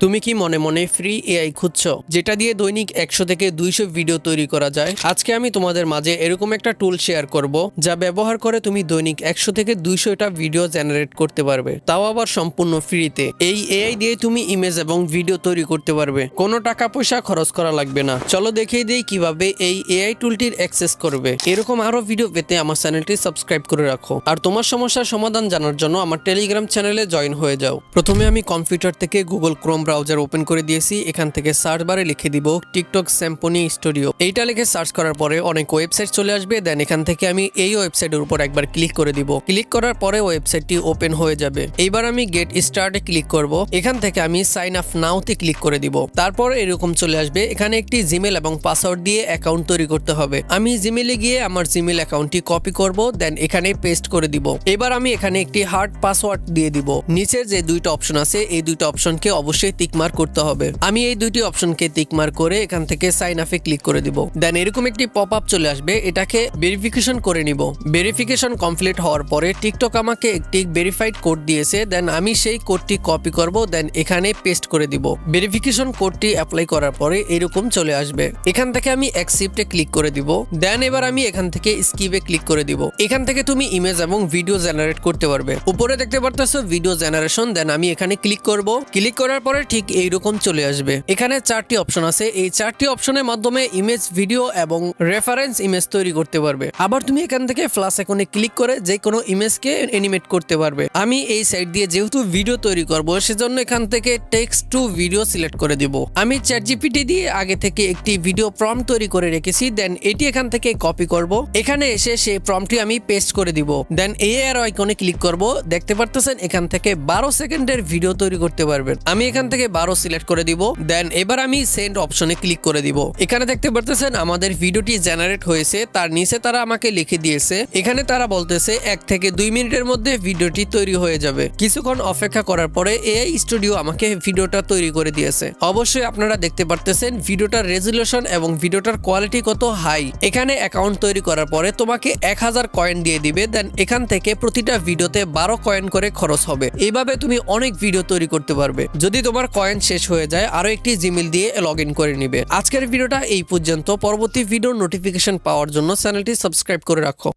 তুমি কি মনে মনে ফ্রি এআই খুঁজছো যেটা দিয়ে দৈনিক 100 থেকে 200 ভিডিও তৈরি করা যায়? আজকে আমি তোমাদের মাঝে এরকম একটা টুল শেয়ার করব যা ব্যবহার করে তুমি দৈনিক 100 থেকে 200টা ভিডিও জেনারেট করতে পারবে, তাও আবার সম্পূর্ণ ফ্রিতে। এই এআই দিয়ে তুমি ইমেজ এবং ভিডিও তৈরি করতে পারবে, কোনো টাকা পয়সা খরচ করা লাগবে না। চলো দেখিয়ে দিই কিভাবে এই এআই টুলটির অ্যাক্সেস করবে। এরকম আরো ভিডিও পেতে আমার চ্যানেলটি সাবস্ক্রাইব করে রাখো, আর তোমার সমস্যার সমাধান জানার জন্য আমার টেলিগ্রাম চ্যানেলে জয়েন হয়ে যাও। প্রথমে আমি কম্পিউটার থেকে গুগল ক্রোম ব্রাউজার ওপেন করে দিয়েছি। এখান থেকে সার্চ বারে লিখে দিব টিকটক সিম্ফনি স্টুডিও। এইটা লিখে সার্চ করার পরে অনেক ওয়েবসাইট চলে আসবে। দেন এখান থেকে আমি এই ওয়েবসাইটের উপর একবার ক্লিক করে দিব। ক্লিক করার পরে ওয়েবসাইটটি ওপেন হয়ে যাবে। এইবার আমি গেট স্টার্টে ক্লিক করব। এখান থেকে আমি সাইন আপ নাওতে ক্লিক করে দিব। তারপর এরকম চলে আসবে। এখানে একটি জিমেল এবং পাসওয়ার্ড দিয়ে অ্যাকাউন্ট তৈরি করতে হবে। আমি জিমেলে গিয়ে আমার জিমেল অ্যাকাউন্টটি কপি করব, দেন এখানে পেস্ট করে দিব। এবার আমি এখানে একটি হার্ড পাসওয়ার্ড দিয়ে দিব। নিচের যে দুইটা অপশন আছে এই দুইটা অপশনকে অবশ্যই টিক মার্ক করতে হবে। আমি এই দুইটি অপশনকে টিক মার্ক করে এখান থেকে সাইন আপে ক্লিক করে দিব। দেন এরকম একটি পপ আপ চলে আসবে। এটাকে ভেরিফিকেশন করে নিব। ভেরিফিকেশন কমপ্লিট হওয়ার পরে টিকটক আমাকে একটি ভেরিফাইড কোড দিয়েছে। দেন আমি সেই কোডটি কপি করব, দেন এখানে পেস্ট করে দিব। ভেরিফিকেশন কোডটি অ্যাপ্লাই করার পরে এরকম চলে আসবে। এখান থেকে আমি অ্যাকসেপ্টে ক্লিক করে দিব। দেন এবার আমি এখান থেকে স্কিপে ক্লিক করে দিব। এখান থেকে তুমি ইমেজ এবং ভিডিও জেনারেট করতে পারবে। উপরে দেখতে পারতেছো ভিডিও জেনারেশন। দেন আমি এখানে ক্লিক করব। ক্লিক করার পরে ঠিক এইরকম চলে আসবে। এখানে 4টি অপশন আছে। এই 4টি অপশনের মাধ্যমে ইমেজ, ভিডিও এবং রেফারেন্স ইমেজ তৈরি করতে পারবে। আবার তুমি এখান থেকে প্লাস আইকনে ক্লিক করে যে কোনো ইমেজকে অ্যানিমেট করতে পারবে। আমি এই সাইট দিয়ে যেহেতু ভিডিও তৈরি করব সেজন্য এখান থেকে টেক্সট টু ভিডিও সিলেক্ট করে দিব। আমি চ্যাটজিপিটি দিয়ে আগে থেকে একটি ভিডিও প্রম্পট তৈরি করে রেখেছি। দেন এটি এখান থেকে কপি করব। এখানে এসে সেই প্রম্পটটি আমি পেস্ট করে দিব। দেন এই অ্যারো আইকনে ক্লিক করব। দেখতে পারতেছেন এখান থেকে 12 সেকেন্ডের ভিডিও তৈরি করতে পারবেন। আমি এখান থেকে 12 সিলেক্ট করে দিব। দেন এবার আমি সেন্ড অপশনে ক্লিক করে দিব। এখানে দেখতে পারতেছেন আমাদের ভিডিওটি জেনারেট হয়েছে। তার নিচে তারা আমাকে লিখে দিয়েছে, এখানে তারা বলতেছে 1 থেকে 2 মিনিটের মধ্যে ভিডিওটি তৈরি হয়ে যাবে। কিছুক্ষণ অপেক্ষা করার পরে এআই স্টুডিও আমাকে ভিডিওটা তৈরি করে দিয়েছে। অবশ্যই আপনারা দেখতে পারতেছেন ভিডিওটার রেজুলেশন এবং ভিডিওটার কোয়ালিটি কত হাই। এখানে অ্যাকাউন্ট তৈরি করার পরে তোমাকে 1000 কয়েন দিয়ে দিবে। দেন এখান থেকে প্রতিটা ভিডিওতে 12 কয়েন করে খরচ হবে। এইভাবে তুমি অনেক ভিডিও তৈরি করতে পারবে। যদি তোমার কয়েন শেষ হয়ে যায় আরো একটি জিমেল দিয়ে লগ ইন করে নিবে। আজকের ভিডিওটা এই পর্যন্ত। পরবর্তী ভিডিওর নোটিফিকেশন পাওয়ার জন্য চ্যানেলটি সাবস্ক্রাইব করে রাখো।